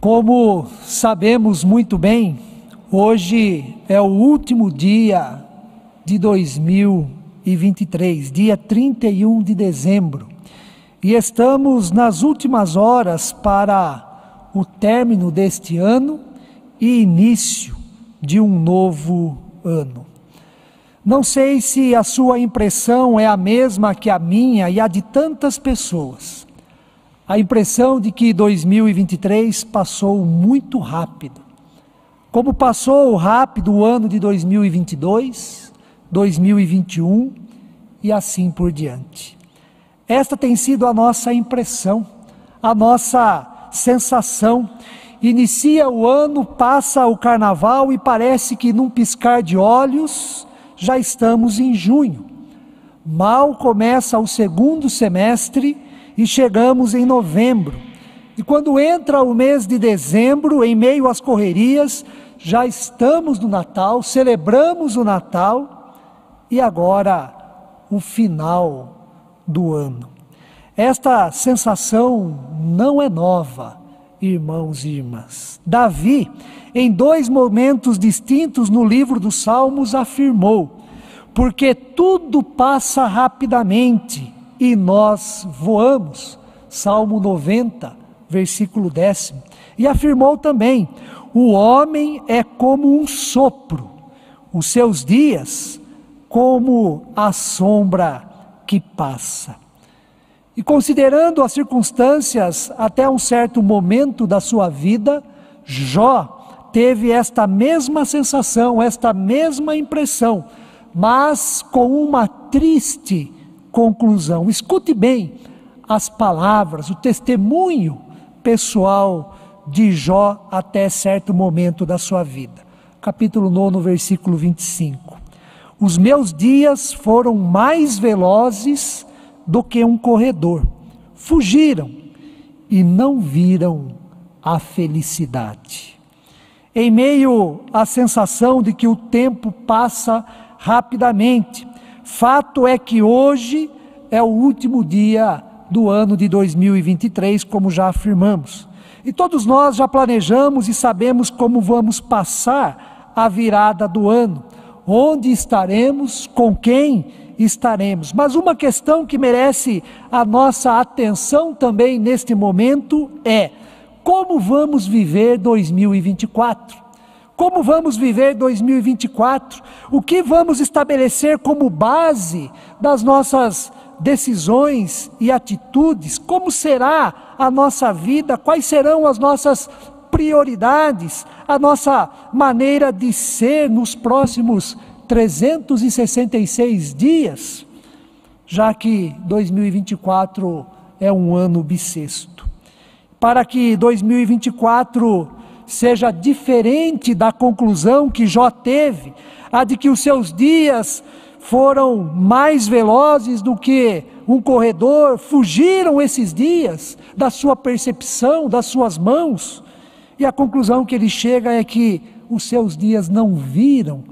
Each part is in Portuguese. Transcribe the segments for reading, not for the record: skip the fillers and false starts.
Como sabemos muito bem, hoje é o último dia de 2023, dia 31 de dezembro, e estamos nas últimas horas para o término deste ano e início de um novo ano. Não sei se a sua impressão é a mesma que a minha e a de tantas pessoas. A impressão de que 2023 passou muito rápido. Como passou rápido o ano de 2022, 2021 e assim por diante. Esta tem sido a nossa impressão, a nossa sensação. Inicia o ano, passa o carnaval e parece que num piscar de olhos já estamos em junho. Mal começa o segundo semestre e chegamos em novembro. E quando entra o mês de dezembro, em meio às correrias, já estamos no Natal, celebramos o Natal e agora o final do ano. Esta sensação não é nova, irmãos e irmãs. Davi, em 2 momentos distintos no livro dos Salmos, afirmou: porque tudo passa rapidamente e nós voamos, Salmo 90, versículo 10. E afirmou também: o homem é como um sopro, os seus dias como a sombra que passa. E considerando as circunstâncias até um certo momento da sua vida, Jó teve esta mesma sensação, esta mesma impressão, mas com uma triste conclusão. Escute bem as palavras, o testemunho pessoal de Jó até certo momento da sua vida. Capítulo 9, versículo 25. Os meus dias foram mais velozes do que um corredor. Fugiram e não viram a felicidade. Em meio à sensação de que o tempo passa rapidamente, fato é que hoje é o último dia do ano de 2023, como já afirmamos. E todos nós já planejamos e sabemos como vamos passar a virada do ano, onde estaremos, com quem estaremos. Mas uma questão que merece a nossa atenção também neste momento é: como vamos viver 2024? Como vamos viver 2024? O que vamos estabelecer como base das nossas decisões e atitudes? Como será a nossa vida? Quais serão as nossas prioridades? A nossa maneira de ser nos próximos 366 dias? Já que 2024 é um ano bissexto. Para que 2024 seja diferente da conclusão que Jó teve, a de que os seus dias foram mais velozes do que um corredor, fugiram esses dias da sua percepção, das suas mãos, e a conclusão que ele chega é que os seus dias não viram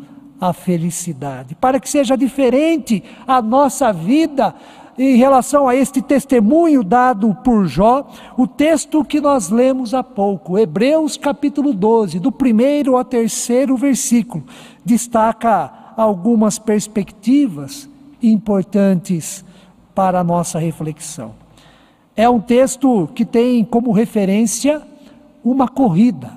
a felicidade. Para que seja diferente a nossa vida em relação a este testemunho dado por Jó, o texto que nós lemos há pouco, Hebreus capítulo 12, do 1º ao 3º versículo, destaca algumas perspectivas importantes para a nossa reflexão. É um texto que tem como referência uma corrida.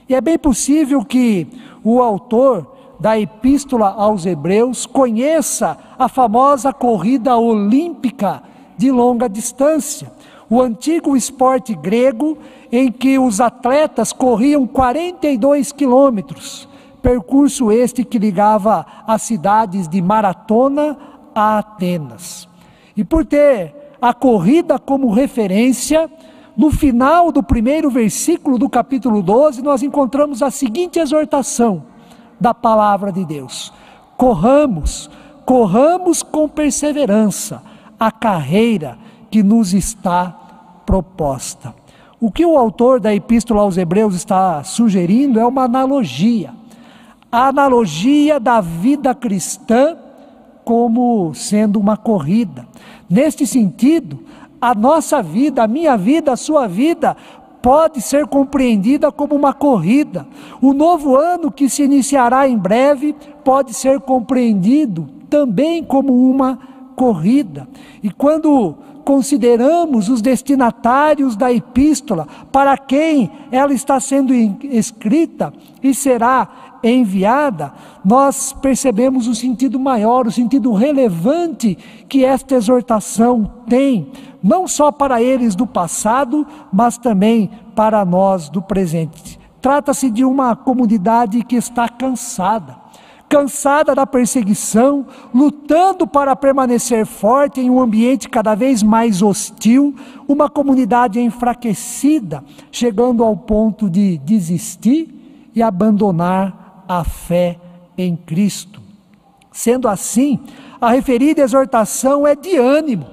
E é bem possível que o autor da Epístola aos Hebreus conheça a famosa corrida olímpica de longa distância, o antigo esporte grego em que os atletas corriam 42 quilômetros, percurso este que ligava as cidades de Maratona a Atenas. E por ter a corrida como referência, no final do 1º versículo do capítulo 12, nós encontramos a seguinte exortação da palavra de Deus: corramos com perseverança a carreira que nos está proposta. O que o autor da Epístola aos Hebreus está sugerindo é uma analogia. a analogia da vida cristã como sendo uma corrida. Neste sentido, a nossa vida, a minha vida, a sua vida, pode ser compreendida como uma corrida. O novo ano que se iniciará em breve pode ser compreendido também como uma corrida. E quando consideramos os destinatários da epístola, para quem ela está sendo escrita e será enviada, nós percebemos o sentido maior, o sentido relevante que esta exortação tem, não só para eles do passado, mas também para nós do presente. Trata-se de uma comunidade que está cansada da perseguição, lutando para permanecer forte em um ambiente cada vez mais hostil, uma comunidade enfraquecida, chegando ao ponto de desistir e abandonar a fé em Cristo. Sendo assim, a referida exortação é de ânimo,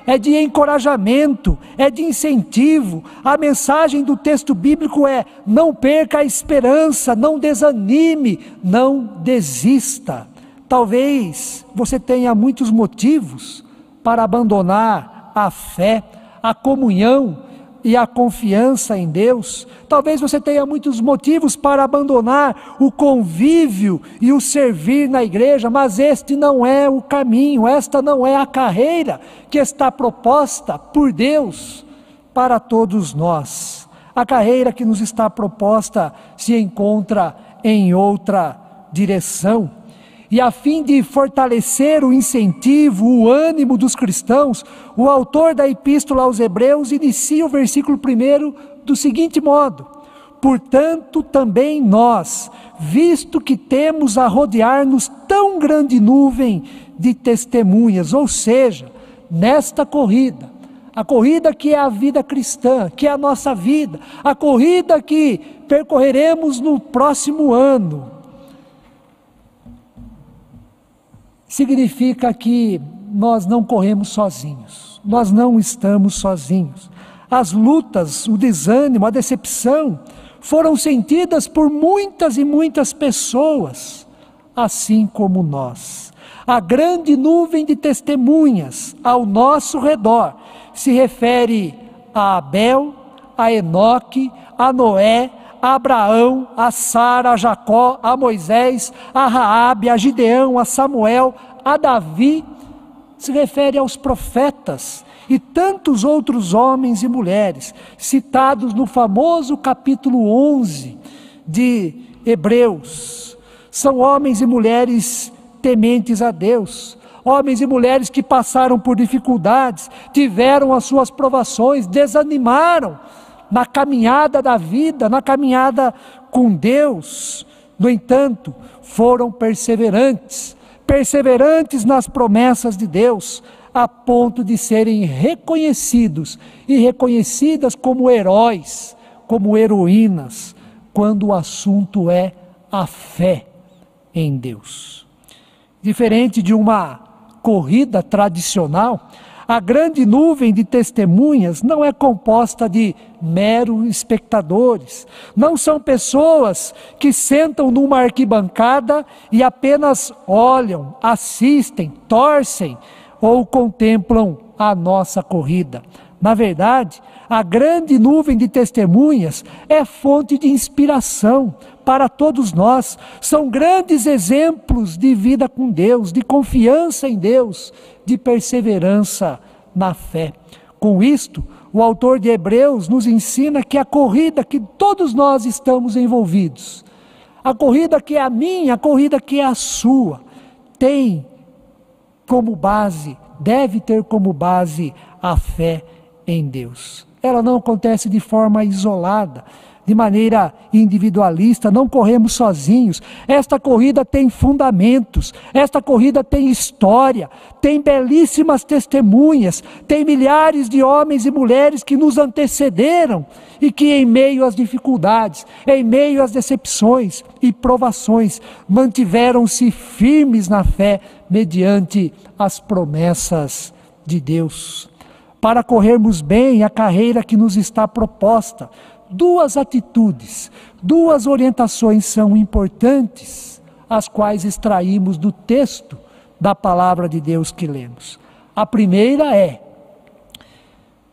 é de encorajamento, é de incentivo. A mensagem do texto bíblico é: não perca a esperança, não desanime, não desista. Talvez você tenha muitos motivos para abandonar a fé, a comunhão e a confiança em Deus. Talvez você tenha muitos motivos para abandonar o convívio e o servir na igreja, mas este não é o caminho, esta não é a carreira que está proposta por Deus para todos nós. A carreira que nos está proposta se encontra em outra direção. E a fim de fortalecer o incentivo, o ânimo dos cristãos, o autor da Epístola aos Hebreus inicia o versículo 1 do seguinte modo: portanto também nós, visto que temos a rodear-nos tão grande nuvem de testemunhas, ou seja, nesta corrida, a corrida que é a vida cristã, que é a nossa vida, a corrida que percorreremos no próximo ano, significa que nós não corremos sozinhos, nós não estamos sozinhos. As lutas, o desânimo, a decepção foram sentidas por muitas e muitas pessoas, assim como nós. A grande nuvem de testemunhas ao nosso redor se refere a Abel, a Enoque, a Noé, a Abraão, a Sara, a Jacó, a Moisés, a Raabe, a Gideão, a Samuel, a Davi. Se refere aos profetas e tantos outros homens e mulheres citados no famoso capítulo 11 de Hebreus. São homens e mulheres tementes a Deus, homens e mulheres que passaram por dificuldades, tiveram as suas provações, desanimaram na caminhada da vida, na caminhada com Deus. No entanto, foram perseverantes nas promessas de Deus, a ponto de serem reconhecidos e reconhecidas como heróis, como heroínas, quando o assunto é a fé em Deus. Diferente de uma corrida tradicional, a grande nuvem de testemunhas não é composta de meros espectadores. Não são pessoas que sentam numa arquibancada e apenas olham, assistem, torcem ou contemplam a nossa corrida. Na verdade, a grande nuvem de testemunhas é fonte de inspiração para todos nós. São grandes exemplos de vida com Deus, de confiança em Deus, de perseverança na fé. Com isto, o autor de Hebreus nos ensina que a corrida que todos nós estamos envolvidos, a corrida que é a minha, a corrida que é a sua, tem como base, deve ter como base a fé em Deus. Ela não acontece de forma isolada, de maneira individualista, não corremos sozinhos. Esta corrida tem fundamentos, esta corrida tem história, tem belíssimas testemunhas, tem milhares de homens e mulheres que nos antecederam e que em meio às dificuldades, em meio às decepções e provações, mantiveram-se firmes na fé mediante as promessas de Deus. Para corrermos bem a carreira que nos está proposta, duas atitudes, duas orientações são importantes. as quais extraímos do texto da palavra de Deus que lemos. A primeira é,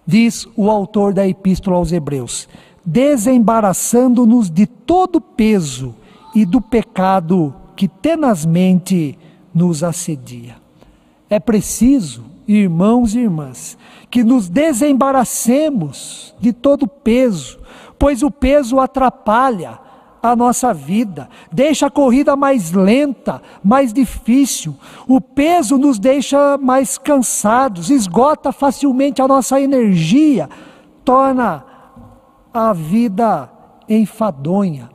diz o autor da Epístola aos Hebreus, desembaraçando-nos de todo peso e do pecado que tenazmente nos assedia. É preciso, irmãos e irmãs, que nos desembaracemos de todo peso, pois o peso atrapalha a nossa vida, deixa a corrida mais lenta, mais difícil. O peso nos deixa mais cansados, esgota facilmente a nossa energia, torna a vida enfadonha.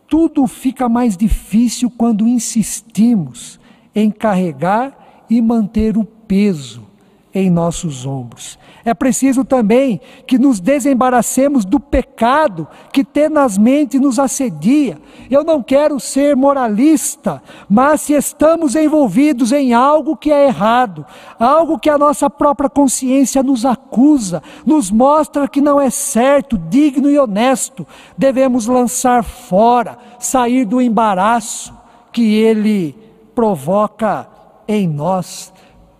Tudo fica mais difícil quando insistimos em carregar e manter o peso em nossos ombros. É preciso também que nos desembaracemos do pecado que tenazmente nos assedia. Eu não quero ser moralista, mas se estamos envolvidos em algo que é errado, algo que a nossa própria consciência nos acusa, nos mostra que não é certo, digno e honesto, devemos lançar fora, sair do embaraço que ele provoca em nós.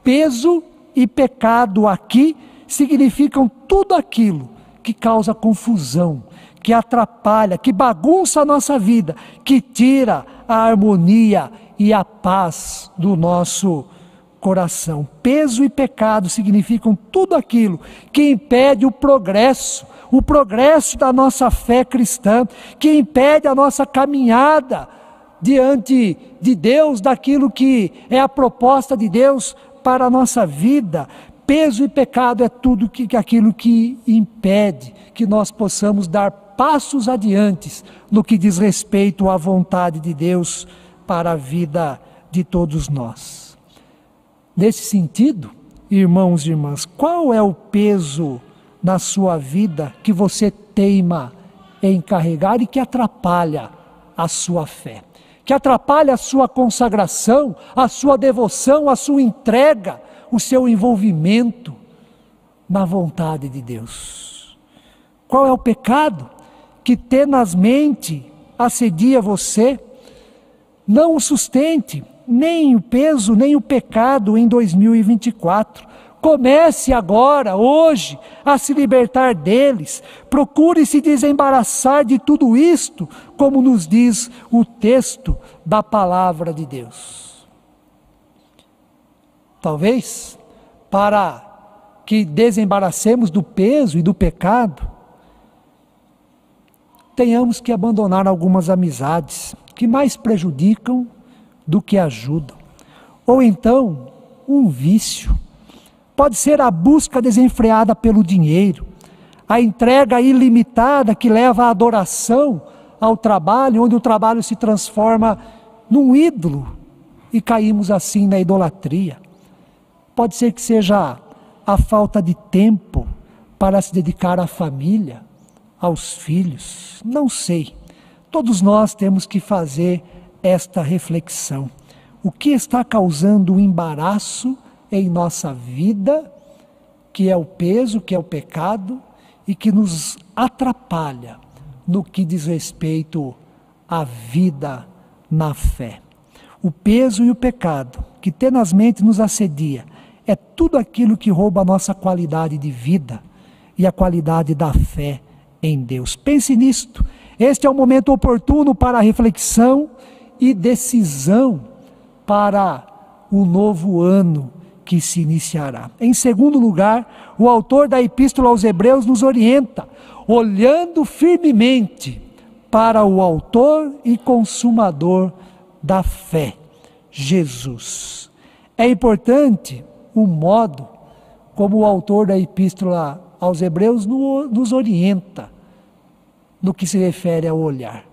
Peso e pecado aqui significam tudo aquilo que causa confusão, que atrapalha, que bagunça a nossa vida, que tira a harmonia e a paz do nosso coração. Peso e pecado significam tudo aquilo que impede o progresso da nossa fé cristã, que impede a nossa caminhada diante de Deus, daquilo que é a proposta de Deus para a nossa vida. Peso e pecado é tudo aquilo que impede que nós possamos dar passos adiante no que diz respeito à vontade de Deus para a vida de todos nós. Nesse sentido, irmãos e irmãs, qual é o peso na sua vida que você teima em carregar e que atrapalha a sua fé? Que atrapalha a sua consagração, a sua devoção, a sua entrega, o seu envolvimento na vontade de Deus? Qual é o pecado que tenazmente assedia você? Não o sustente, nem o peso, nem o pecado em 2024. Comece agora, hoje, a se libertar deles. Procure se desembaraçar de tudo isto, como nos diz o texto da palavra de Deus. Talvez, para que desembaracemos do peso e do pecado, tenhamos que abandonar algumas amizades que mais prejudicam do que ajudam. Ou então, um vício. Pode ser a busca desenfreada pelo dinheiro, a entrega ilimitada que leva à adoração ao trabalho, onde o trabalho se transforma num ídolo e caímos assim na idolatria. Pode ser que seja a falta de tempo para se dedicar à família, aos filhos, não sei. Todos nós temos que fazer esta reflexão. O que está causando um embaraço em nossa vida, que é o peso, que é o pecado, e que nos atrapalha no que diz respeito à vida na fé. O peso e o pecado, que tenazmente nos assedia, é tudo aquilo que rouba a nossa qualidade de vida e a qualidade da fé em Deus. Pense nisto. Este é o momento oportuno para a reflexão e decisão para o novo ano que se iniciará. Em segundo lugar, o autor da Epístola aos Hebreus nos orienta, olhando firmemente para o autor e consumador da fé, Jesus. É importante o modo como o autor da Epístola aos Hebreus nos orienta no que se refere ao olhar.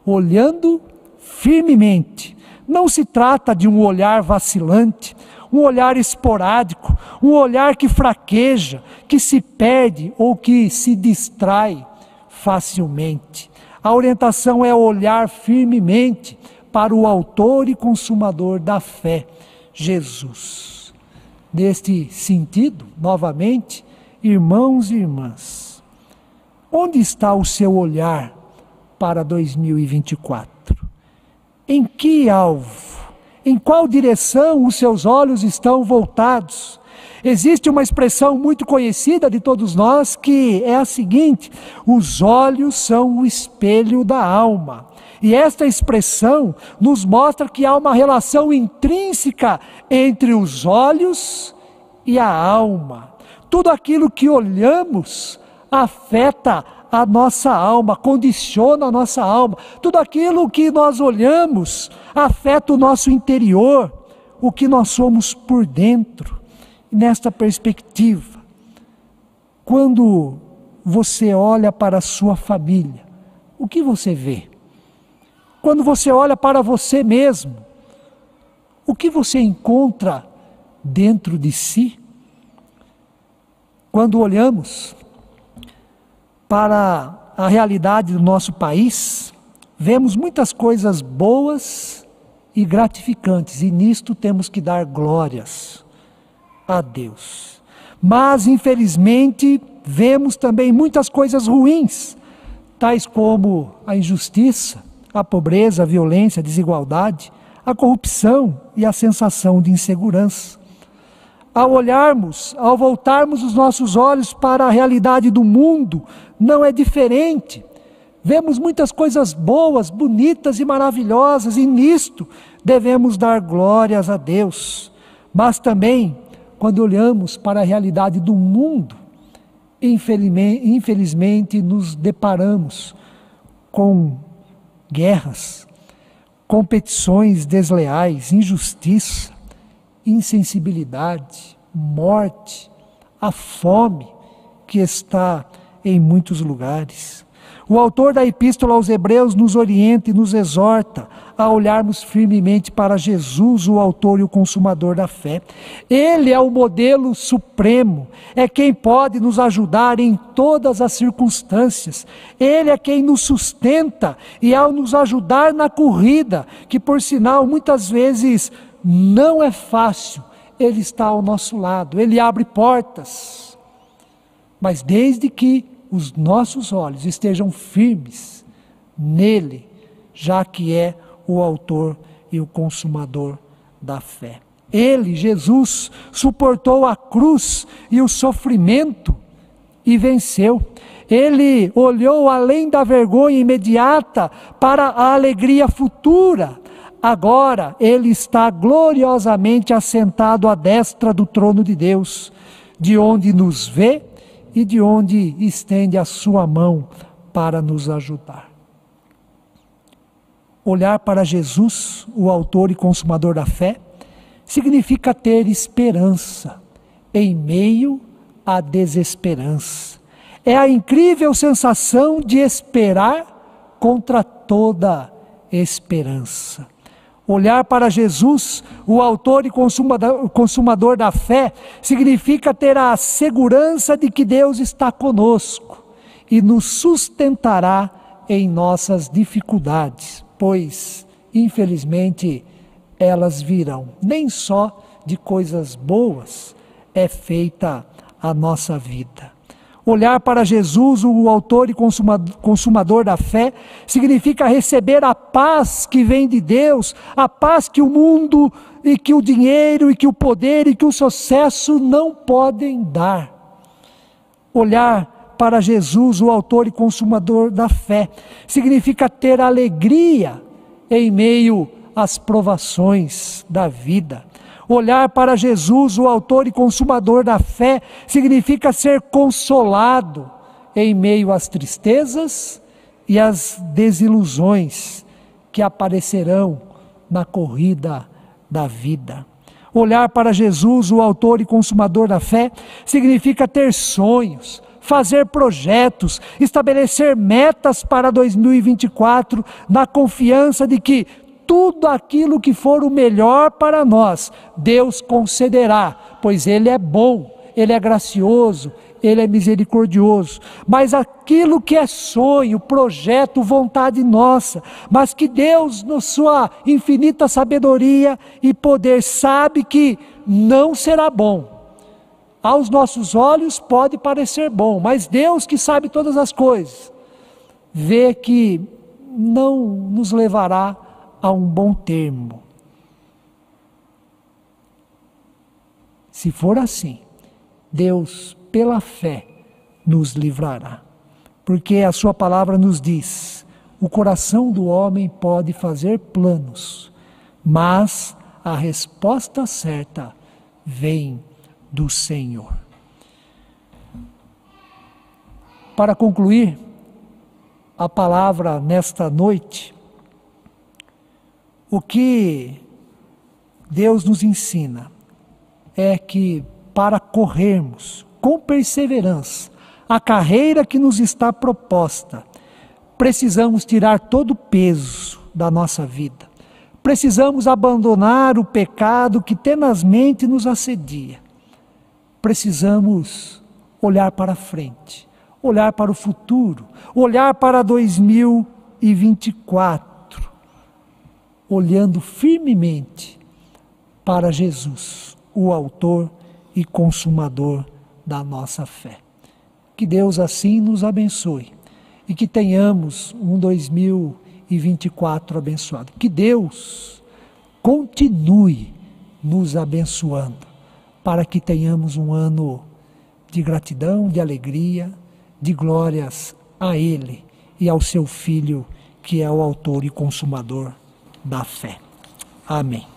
Olhando firmemente. Não se trata de um olhar vacilante, um olhar esporádico, um olhar que fraqueja, que se perde ou que se distrai facilmente. A orientação é olhar firmemente para o autor e consumador da fé, Jesus. Neste sentido, novamente, irmãos e irmãs, onde está o seu olhar para 2024? Em que alvo? Em qual direção os seus olhos estão voltados? Existe uma expressão muito conhecida de todos nós que é a seguinte: os olhos são o espelho da alma. E esta expressão nos mostra que há uma relação intrínseca entre os olhos e a alma. Tudo aquilo que olhamos afeta a nossa alma, condiciona a nossa alma. Tudo aquilo que nós olhamos afeta o nosso interior, o que nós somos por dentro. Nesta perspectiva, quando você olha para a sua família, o que você vê? Quando você olha para você mesmo, o que você encontra dentro de si? Quando olhamos para a realidade do nosso país, vemos muitas coisas boas e gratificantes, e nisto temos que dar glórias a Deus. Mas, infelizmente, vemos também muitas coisas ruins, tais como a injustiça, a pobreza, a violência, a desigualdade, a corrupção e a sensação de insegurança. Ao voltarmos os nossos olhos para a realidade do mundo, não é diferente. Vemos muitas coisas boas, bonitas e maravilhosas, e nisto devemos dar glórias a Deus. Mas também, quando olhamos para a realidade do mundo, infelizmente nos deparamos com guerras, competições desleais, injustiça, insensibilidade, morte, a fome que está em muitos lugares. O autor da Epístola aos Hebreus nos orienta e nos exorta a olharmos firmemente para Jesus, o autor e o consumador da fé. Ele é o modelo supremo, é quem pode nos ajudar em todas as circunstâncias. Ele é quem nos sustenta e ao nos ajudar na corrida, que por sinal muitas vezes não é fácil, Ele está ao nosso lado, Ele abre portas. Mas desde que os nossos olhos estejam firmes nele, já que é o autor e o consumador da fé. Ele, Jesus, suportou a cruz e o sofrimento e venceu. Ele olhou além da vergonha imediata para a alegria futura. Agora ele está gloriosamente assentado à destra do trono de Deus, de onde nos vê e de onde estende a sua mão para nos ajudar. Olhar para Jesus, o autor e consumador da fé, significa ter esperança em meio à desesperança. É a incrível sensação de esperar contra toda esperança. Olhar para Jesus, o autor e consumador da fé, significa ter a segurança de que Deus está conosco e nos sustentará em nossas dificuldades, pois, infelizmente, elas virão. Nem só de coisas boas é feita a nossa vida. Olhar para Jesus, o autor e consumador da fé, significa receber a paz que vem de Deus, a paz que o mundo e que o dinheiro e que o poder e que o sucesso não podem dar. Olhar para Jesus, o autor e consumador da fé, significa ter alegria em meio às provações da vida. Olhar para Jesus, o autor e consumador da fé, significa ser consolado em meio às tristezas e às desilusões que aparecerão na corrida da vida. Olhar para Jesus, o autor e consumador da fé, significa ter sonhos, fazer projetos, estabelecer metas para 2024, na confiança de que tudo aquilo que for o melhor para nós, Deus concederá, pois Ele é bom, Ele é gracioso, Ele é misericordioso. Mas aquilo que é sonho, projeto, vontade nossa, mas que Deus, na sua infinita sabedoria e poder, sabe que não será bom. Aos nossos olhos pode parecer bom, mas Deus, que sabe todas as coisas, vê que não nos levará a um bom termo. Se for assim, Deus, pela fé, nos livrará. Porque a sua palavra nos diz: o coração do homem pode fazer planos, mas a resposta certa vem do Senhor. Para concluir a palavra nesta noite, o que Deus nos ensina é que para corrermos com perseverança a carreira que nos está proposta, precisamos tirar todo o peso da nossa vida. Precisamos abandonar o pecado que tenazmente nos assedia. Precisamos olhar para frente, olhar para o futuro, olhar para 2024, olhando firmemente para Jesus, o autor e consumador da nossa fé. Que Deus assim nos abençoe e que tenhamos um 2024 abençoado. Que Deus continue nos abençoando para que tenhamos um ano de gratidão, de alegria, de glórias a Ele e ao seu Filho, que é o autor e consumador da fé. Amém.